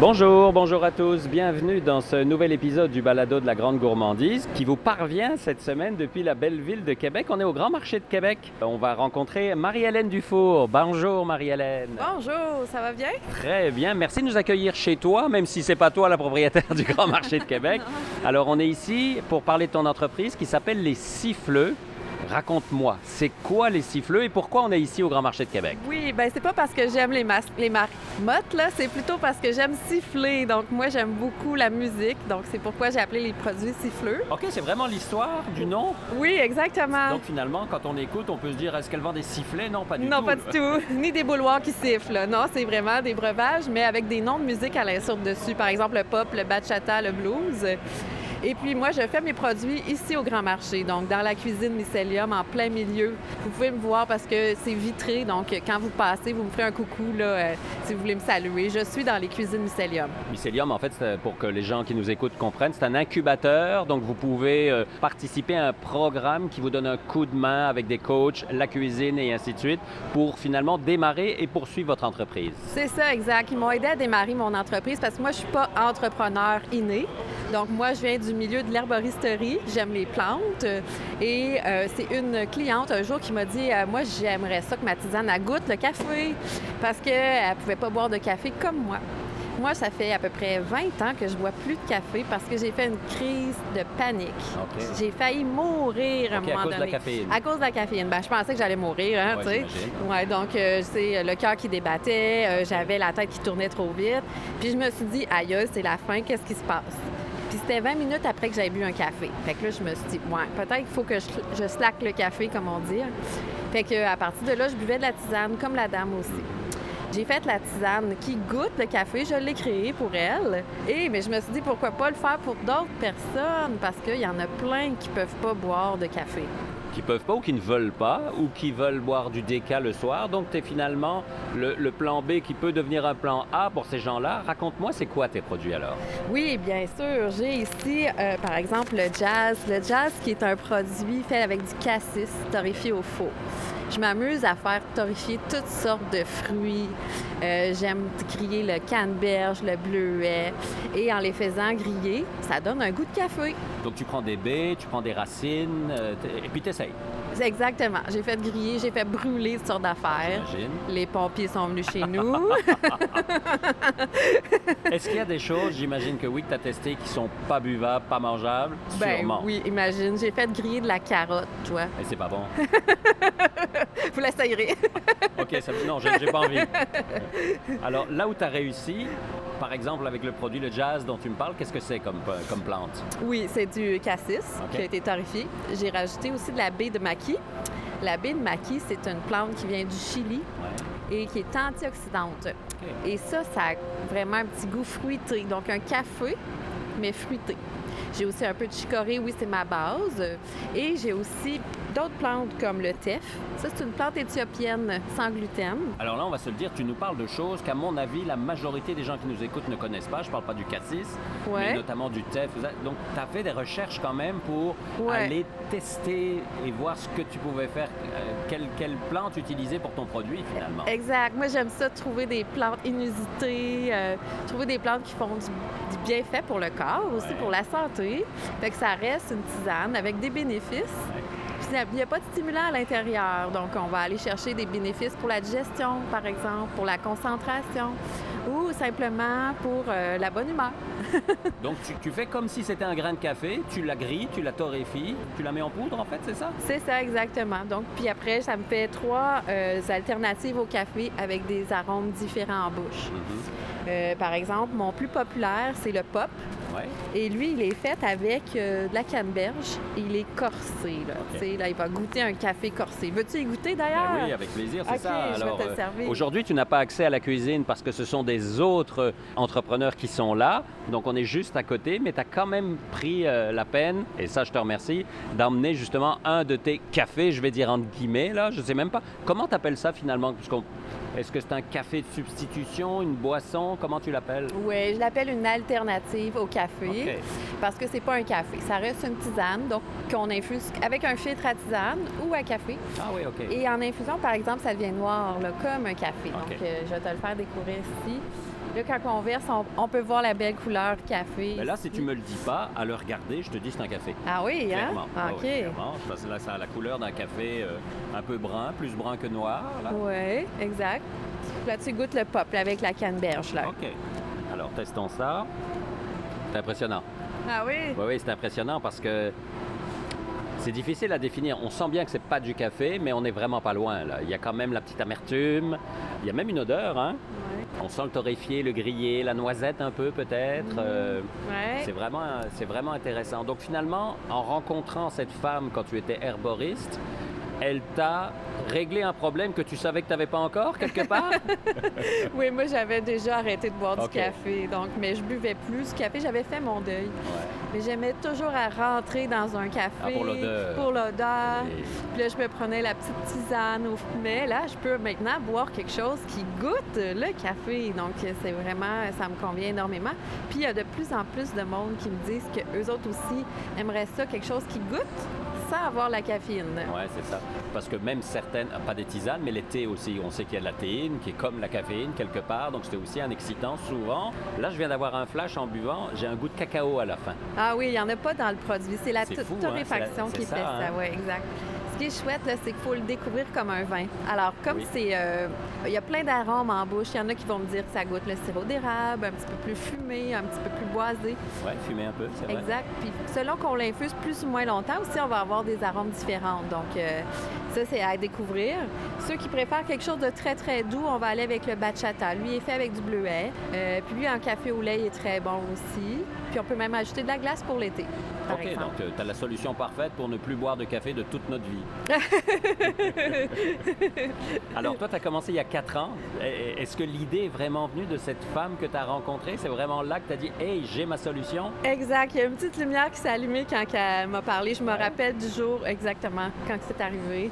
Bonjour à tous. Bienvenue dans ce nouvel épisode du Balado de la Grande Gourmandise qui vous parvient cette semaine depuis la belle ville de Québec. On est au Grand Marché de Québec. On va rencontrer Marie-Hélène Dufour. Bonjour Marie-Hélène. Bonjour, ça va bien? Très bien. Merci de nous accueillir chez toi, même si c'est pas toi la propriétaire du Grand Marché de Québec. Alors, on est ici pour parler de ton entreprise qui s'appelle Les Siffleux. Raconte-moi, c'est quoi les siffleux et pourquoi on est ici au Grand Marché de Québec? Oui, ben c'est pas parce que j'aime les marmottes, là, c'est plutôt parce que j'aime siffler. Donc moi, j'aime beaucoup la musique, donc c'est pourquoi j'ai appelé les produits siffleux. OK, c'est vraiment l'histoire du nom? Oui, exactement. Donc finalement, quand on écoute, on peut se dire, est-ce qu'elle vend des sifflets? Non, pas du tout. Non, pas du tout. Ni des bouloirs qui sifflent. Là. Non, c'est vraiment des breuvages, mais avec des noms de musique à l'insure dessus. Par exemple, le pop, le bachata, le blues. Et puis moi, je fais mes produits ici au Grand Marché, donc dans la cuisine Mycelium, en plein milieu. Vous pouvez me voir parce que c'est vitré, donc quand vous passez, vous me ferez un coucou là, si vous voulez me saluer. Je suis dans les cuisines Mycelium. Mycelium, en fait, pour que les gens qui nous écoutent comprennent, c'est un incubateur, donc vous pouvez participer à un programme qui vous donne un coup de main avec des coachs, la cuisine et ainsi de suite, pour finalement démarrer et poursuivre votre entreprise. C'est ça, exact. Ils m'ont aidé à démarrer mon entreprise parce que moi, je suis pas entrepreneur inné. Donc moi, je viens du milieu de l'herboristerie. J'aime les plantes. Et c'est une cliente un jour qui m'a dit moi, j'aimerais ça que ma tisane elle goûte le café parce qu'elle ne pouvait pas boire de café comme moi. Moi, ça fait à peu près 20 ans que je bois plus de café parce que j'ai fait une crise de panique. Okay. J'ai failli mourir à un moment donné. À cause de la caféine. À cause de la caféine. Ben, je pensais que j'allais mourir, hein, tu sais. Ouais, donc, c'est le cœur qui débattait, j'avais la tête qui tournait trop vite. Puis je me suis dit, aïe, c'est la fin, qu'est-ce qui se passe? Puis c'était 20 minutes après que j'avais bu un café. Fait que là, je me suis dit, ouais, peut-être qu'il faut que je slack le café, comme on dit. Fait qu'à partir de là, je buvais de la tisane, comme la dame aussi. J'ai fait la tisane qui goûte le café, je l'ai créée pour elle. Mais je me suis dit, pourquoi pas le faire pour d'autres personnes? Parce qu'il y en a plein qui peuvent pas boire de café. Qui peuvent pas ou qui ne veulent pas ou qui veulent boire du déca le soir. Donc, tu es finalement le plan B qui peut devenir un plan A pour ces gens-là. Raconte-moi, c'est quoi tes produits alors? Oui, bien sûr. J'ai ici, par exemple, le Jazz. Le Jazz qui est un produit fait avec du cassis torréfié au four. Je m'amuse à faire torréfier toutes sortes de fruits. J'aime griller le canneberge, le bleuet. Et en les faisant griller, ça donne un goût de café. Donc, tu prends des baies, tu prends des racines, et puis tu essayes. Exactement. J'ai fait griller, j'ai fait brûler toutes sortes d'affaires. J'imagine. Les pompiers sont venus chez nous. Est-ce qu'il y a des choses, j'imagine que oui, que tu as testées qui sont pas buvables, pas mangeables? Sûrement. Oui, imagine. J'ai fait griller de la carotte, toi. Et c'est pas bon. Vous l'essayerez. OK, non, j'ai pas envie. Alors, là où tu as réussi, par exemple, avec le produit, le Jazz dont tu me parles, qu'est-ce que c'est comme plante? Oui, c'est du cassis qui a été torréfié. J'ai rajouté aussi de la baie de maquis. La baie de maquis, c'est une plante qui vient du Chili et qui est antioxydante. Okay. Et ça a vraiment un petit goût fruité. Donc, un café, mais fruité. J'ai aussi un peu de chicorée, oui, c'est ma base. Et j'ai aussi d'autres plantes comme le teff. Ça, c'est une plante éthiopienne sans gluten. Alors là, on va se le dire, tu nous parles de choses qu'à mon avis, la majorité des gens qui nous écoutent ne connaissent pas. Je parle pas du cassis, mais notamment du teff. Donc, tu as fait des recherches quand même pour aller tester et voir ce que tu pouvais faire, quelle plante utiliser pour ton produit, finalement. Exact. Moi, j'aime ça, trouver des plantes inusitées, trouver des plantes qui font du bienfait pour le corps, aussi pour la santé. Fait que ça reste une tisane avec des bénéfices. Puis il n'y a pas de stimulant à l'intérieur. Donc, on va aller chercher des bénéfices pour la digestion, par exemple, pour la concentration ou simplement pour la bonne humeur. Donc, tu fais comme si c'était un grain de café, tu la grilles, tu la torréfies, tu la mets en poudre, en fait, c'est ça? C'est ça, exactement. Donc, puis après, ça me fait 3 alternatives au café avec des arômes différents en bouche. Par exemple, mon plus populaire, c'est le pop. Ouais. Et lui, il est fait avec de la canneberge. Il est corsé. Là. Okay. Là, il va goûter un café corsé. Veux-tu y goûter d'ailleurs? Ben oui, avec plaisir, c'est ça. Alors, je vais te servir. Aujourd'hui, tu n'as pas accès à la cuisine parce que ce sont des autres entrepreneurs qui sont là. Donc, on est juste à côté, mais tu as quand même pris la peine, et ça, je te remercie, d'emmener justement un de tes cafés, je vais dire entre guillemets, là. Je ne sais même pas. Comment tu appelles ça finalement? Est-ce que c'est un café de substitution, une boisson? Comment tu l'appelles? Oui, je l'appelle une alternative au café parce que c'est pas un café. Ça reste une tisane, donc qu'on infuse avec un filtre à tisane ou à café. Ah oui, OK. Et en infusion, par exemple, ça devient noir, là, comme un café. Donc, je vais te le faire découvrir ici. Là, quand on verse, on peut voir la belle couleur café. Mais là, si ici. tu me le dis pas, à le regarder, je te dis c'est un café. Ah oui, hein? Clairement. Ah OK. oui, clairement. Parce que là, ça a la couleur d'un café un peu brun, plus brun que noir. Là. Oui, exact. Là, tu goûtes le pop là, avec la canneberge. Là. OK. Alors, testons ça. C'est impressionnant. Ah oui? Oui, oui, c'est impressionnant parce que c'est difficile à définir. On sent bien que c'est pas du café, mais on n'est vraiment pas loin. Là. Il y a quand même la petite amertume. Il y a même une odeur. Hein? Ouais. On sent le torréfié, le grillé, la noisette un peu peut-être. Ouais. C'est vraiment intéressant. Donc finalement, en rencontrant cette femme quand tu étais herboriste, elle t'a réglé un problème que tu savais que tu n'avais pas encore quelque part? Oui, moi, j'avais déjà arrêté de boire OK. du café, donc, mais je buvais plus du café. J'avais fait mon deuil. Ouais. Mais j'aimais toujours à rentrer dans un café. Ah, pour l'odeur. Pour l'odeur. Et- Puis là, je me prenais la petite tisane au mais là, je peux maintenant boire quelque chose qui goûte le café. Donc, c'est vraiment, ça me convient énormément. Puis, il y a de plus en plus de monde qui me disent qu'eux autres aussi aimeraient ça, quelque chose qui goûte sans avoir la caféine. Oui, c'est ça. Parce que même certaines, pas des tisanes, mais les thés aussi, on sait qu'il y a de la théine qui est comme la caféine quelque part, donc c'était aussi un excitant souvent. Là, je viens d'avoir un flash en buvant, j'ai un goût de cacao à la fin. Ah oui, il n'y en a pas dans le produit. C'est la C'est fou, hein? torréfaction C'est qui ça, fait hein? ça. Oui, exact. Ce qui est chouette, là, c'est qu'il faut le découvrir comme un vin. Alors, comme Oui. c'est... il y a plein d'arômes en bouche. Il y en a qui vont me dire que ça goûte le sirop d'érable, un petit peu plus fumé, un petit peu plus boisé. Oui, fumer un peu, c'est vrai. Exact. Puis selon qu'on l'infuse plus ou moins longtemps aussi, on va avoir des arômes différents. Donc, ça, c'est à découvrir. Ceux qui préfèrent quelque chose de très, très doux, on va aller avec le bachata. Lui, il est fait avec du bleuet. Puis lui, en café au lait, il est très bon aussi. Puis on peut même ajouter de la glace pour l'été, par OK, exemple. donc tu as la solution parfaite pour ne plus boire de café de toute notre vie. Alors, toi, tu as commencé il y a 4 ans. Est-ce que l'idée est vraiment venue de cette femme que tu as rencontrée? C'est vraiment là que tu as dit « Hey, j'ai ma solution ». Exact. Il y a une petite lumière qui s'est allumée quand elle m'a parlé. Je me rappelle du jour exactement quand c'est arrivé.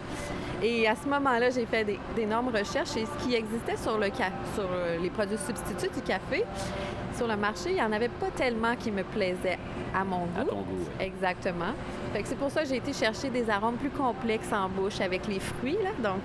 Et à ce moment-là, j'ai fait d'énormes recherches et ce qui existait sur les produits substituts du café, sur le marché, il n'y en avait pas tellement qui me plaisaient à mon goût. À ton goût, oui. Exactement. Fait que c'est pour ça que j'ai été chercher des arômes plus complexes en bouche avec les fruits. Là. Donc,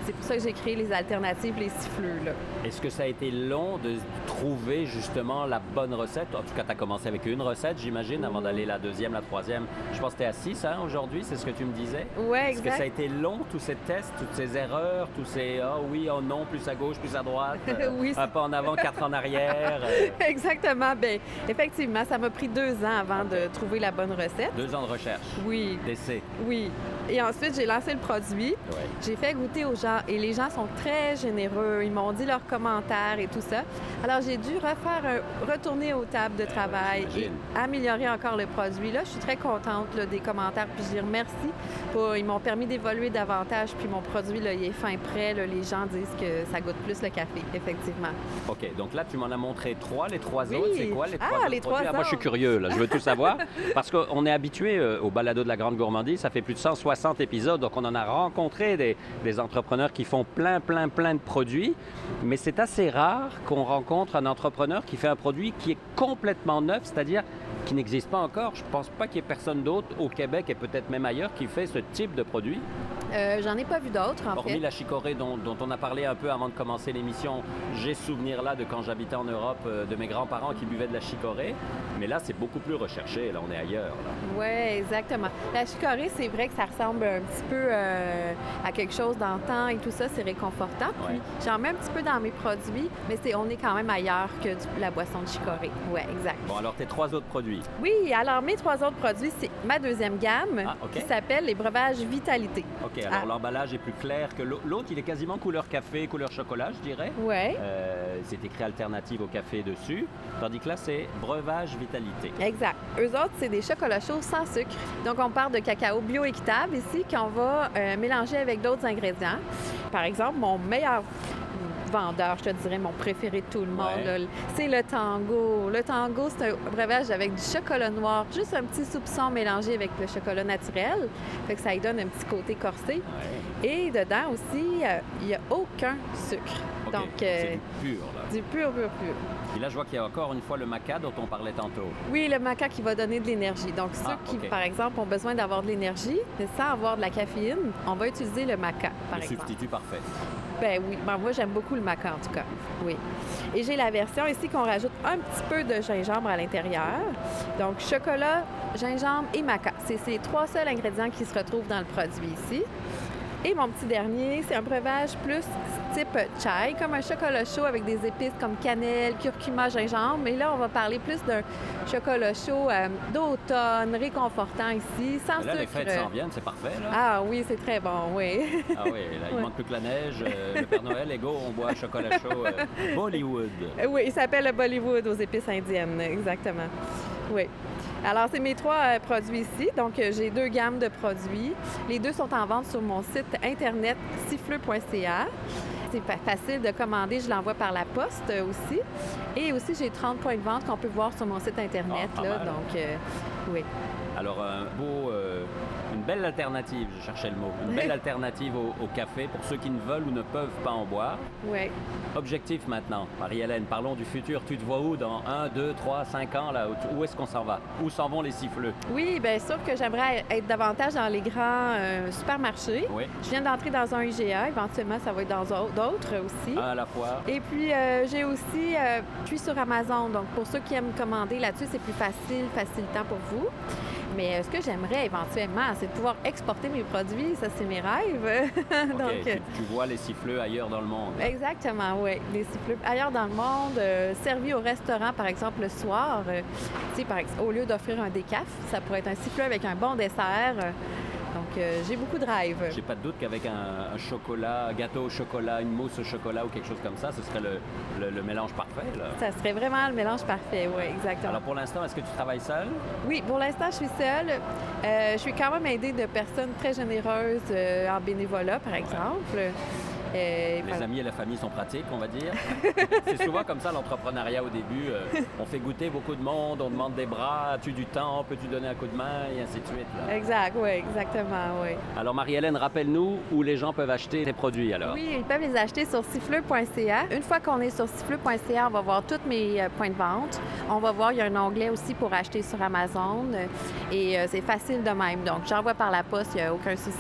c'est pour ça que j'ai créé les alternatives, les siffleux. Là. Est-ce que ça a été long de trouver justement la bonne recette? En tout cas, tu as commencé avec une recette, j'imagine, avant d'aller la deuxième, la troisième. Je pense que tu es à 6 hein, aujourd'hui, c'est ce que tu me disais? Oui, Est-ce que exact. ça a été long, tous ces tests, toutes ces erreurs, tous ces « ah oui, oh non, plus à gauche, plus à droite, Oui, un pas en avant, 4 en arrière Exactement. Bien, effectivement, ça m'a pris 2 ans avant de trouver la bonne recette. 2 ans de recherche, Oui, d'essai. oui. Et ensuite, j'ai lancé le produit. Ouais. J'ai fait goûter aux gens et les gens sont très généreux. Ils m'ont dit leurs commentaires et tout ça. Alors, j'ai dû retourner aux tables de travail et j'imagine. améliorer encore le produit. Là, je suis très contente là, des commentaires. Puis je les remercie. Ils m'ont permis d'évoluer davantage. Puis mon produit, là, il est fin prêt. Là, les gens disent que ça goûte plus le café, effectivement. OK, donc là, tu m'en as montré 3. Les 3 Oui. autres, c'est quoi les 3 Ah, autres les produits? 3 Moi, je suis autres. curieux, là. Je veux tout savoir. Parce qu'on est habitué au balado de la Grande Gourmandise. Ça fait plus de 160 épisodes. Donc, on en a rencontré des entrepreneurs qui font plein de produits. Mais c'est assez rare qu'on rencontre un entrepreneur qui fait un produit qui est complètement neuf, c'est-à-dire qui n'existe pas encore. Je ne pense pas qu'il y ait personne d'autre au Québec et peut-être même ailleurs qui fait ce type de produit. J'en ai pas vu d'autres, en Hormis fait. la chicorée dont on a parlé un peu avant de commencer l'émission, j'ai souvenir là de quand j'habitais en Europe, de mes grands-parents qui buvaient de la chicorée. Mais là, c'est beaucoup plus recherché. Là, on est ailleurs. Là. Oui, exactement. La chicorée, c'est vrai que ça ressemble un petit peu à quelque chose d'antan et tout ça, c'est réconfortant. Puis Ouais. j'en mets un petit peu dans mes produits, mais on est quand même ailleurs que la boisson de chicorée. Oui, exact. Bon, alors tes 3 autres produits. Oui, alors mes 3 autres produits, c'est ma deuxième gamme Ah, OK. qui s'appelle les breuvages Vitalité. OK, alors Ah. l'emballage est plus clair que l'autre. Il est quasiment couleur café, couleur chocolat, je dirais. Oui. C'est écrit alternative au café dessus. Tandis que là, c'est breuvage vitalité. Exact. Eux autres, c'est des chocolats chauds sans sucre. Donc, on parle de cacao bio-équitable ici qu'on va mélanger avec d'autres ingrédients. Par exemple, mon meilleur vendeur, je te dirais, mon préféré de tout le monde, Ouais. là, c'est le Tango. Le Tango, c'est un breuvage avec du chocolat noir, juste un petit soupçon mélangé avec le chocolat naturel. Fait que ça lui donne un petit côté corsé. Ouais. Et dedans aussi, il n'y a aucun sucre. OK, Donc, c'est du pur, là. du pur, pur, pur. Et là, je vois qu'il y a encore une fois le maca dont on parlait tantôt. Oui, le maca qui va donner de l'énergie. Donc, ceux Ah, qui, OK. par exemple, ont besoin d'avoir de l'énergie, mais sans avoir de la caféine, on va utiliser le maca, par Le exemple. substitut parfait. Ben oui, ben moi, j'aime beaucoup le maca en tout cas, oui. Et j'ai la version ici qu'on rajoute un petit peu de gingembre à l'intérieur. Donc, chocolat, gingembre et maca. C'est les 3 seuls ingrédients qui se retrouvent dans le produit ici. Et mon petit dernier, c'est un breuvage plus type chai, comme un chocolat chaud avec des épices comme cannelle, curcuma, gingembre. Mais là, on va parler plus d'un chocolat chaud d'automne, réconfortant ici, sans là, sucre. Les fêtes s'en viennent, c'est parfait, là. Ah oui, c'est très bon, oui. Ah oui, là, il manque plus que la neige, le Père Noël, et go, on boit un chocolat chaud Bollywood. Oui, il s'appelle le Bollywood aux épices indiennes, exactement. Oui. Alors, c'est mes 3 produits ici. Donc, j'ai 2 gammes de produits. Les 2 sont en vente sur mon site internet siffleux.ca. C'est facile de commander, je l'envoie par la poste aussi. Et aussi, j'ai 30 points de vente qu'on peut voir sur mon site internet. Là, donc, oui. Alors, une belle alternative, je cherchais le mot, une belle alternative au café pour ceux qui ne veulent ou ne peuvent pas en boire. Oui. Objectif maintenant, Marie-Hélène, parlons du futur. Tu te vois où dans 1, 2, 3, 5 ans? Là, où est-ce qu'on s'en va? Où s'en vont les siffleux? Oui, bien sûr que j'aimerais être davantage dans les grands supermarchés. Oui. Je viens d'entrer dans un IGA, éventuellement ça va être dans d'autres aussi. Un à la fois. Et puis, j'ai aussi, je suis sur Amazon, donc pour ceux qui aiment commander là-dessus, c'est plus facilitant pour vous. Mais ce que j'aimerais éventuellement, c'est de pouvoir exporter mes produits. Ça, c'est mes rêves. OK, Donc, tu vois les siffleux ailleurs dans le monde. Exactement, oui. Les siffleux ailleurs dans le monde, servis au restaurant, par exemple, le soir. Tu sais, au lieu d'offrir un décaf, ça pourrait être un siffleux avec un bon dessert. Donc, j'ai beaucoup de rêves. J'ai pas de doute qu'avec un chocolat, un gâteau au chocolat, une mousse au chocolat ou quelque chose comme ça, ce serait le mélange parfait, là. Ça serait vraiment le mélange parfait, oui, exactement. Alors, pour l'instant, est-ce que tu travailles seule? Oui, pour l'instant, je suis seule. Je suis quand même aidée de personnes très généreuses en bénévolat, par exemple. Les amis et la famille sont pratiques, on va dire. C'est souvent comme ça l'entrepreneuriat au début. On fait goûter beaucoup de monde, on demande des bras, as-tu du temps, peux-tu donner un coup de main, et ainsi de suite. Là. Exact, oui, exactement, oui. Alors Marie-Hélène, rappelle-nous où les gens peuvent acheter tes produits alors. Oui, ils peuvent les acheter sur siffleux.ca. Une fois qu'on est sur siffleux.ca, on va voir tous mes points de vente. On va voir, il y a un onglet aussi pour acheter sur Amazon. Et c'est facile de même. Donc, j'envoie par la poste, il n'y a aucun souci.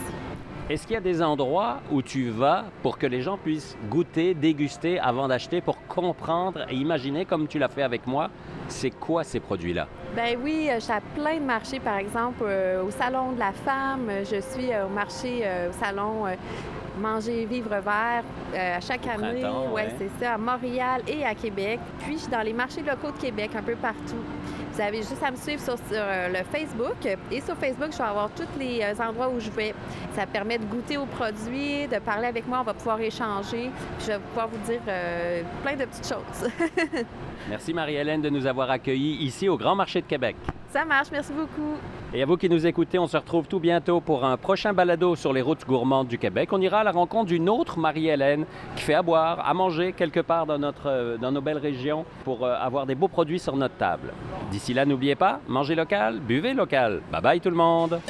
Est-ce qu'il y a des endroits où tu vas pour que les gens puissent goûter, déguster avant d'acheter, pour comprendre et imaginer, comme tu l'as fait avec moi, c'est quoi ces produits-là? Ben oui, je suis à plein de marchés, par exemple, au Salon de la femme, je suis au marché, au Salon Manger, Vivre Vert, à chaque année. Oui, c'est ça, à Montréal et à Québec. Puis, je suis dans les marchés locaux de Québec, un peu partout. Vous avez juste à me suivre sur le Facebook. Et sur Facebook, je vais avoir tous les endroits où je vais. Ça permet de goûter aux produits, de parler avec moi. On va pouvoir échanger. Puis je vais pouvoir vous dire plein de petites choses. Merci Marie-Hélène de nous avoir accueillis ici au Grand Marché de Québec. Ça marche, merci beaucoup. Et à vous qui nous écoutez, on se retrouve tout bientôt pour un prochain balado sur les routes gourmandes du Québec. On ira à la rencontre d'une autre Marie-Hélène qui fait à boire, à manger quelque part dans nos belles régions pour avoir des beaux produits sur notre table. D'ici là, n'oubliez pas, mangez local, buvez local. Bye bye tout le monde!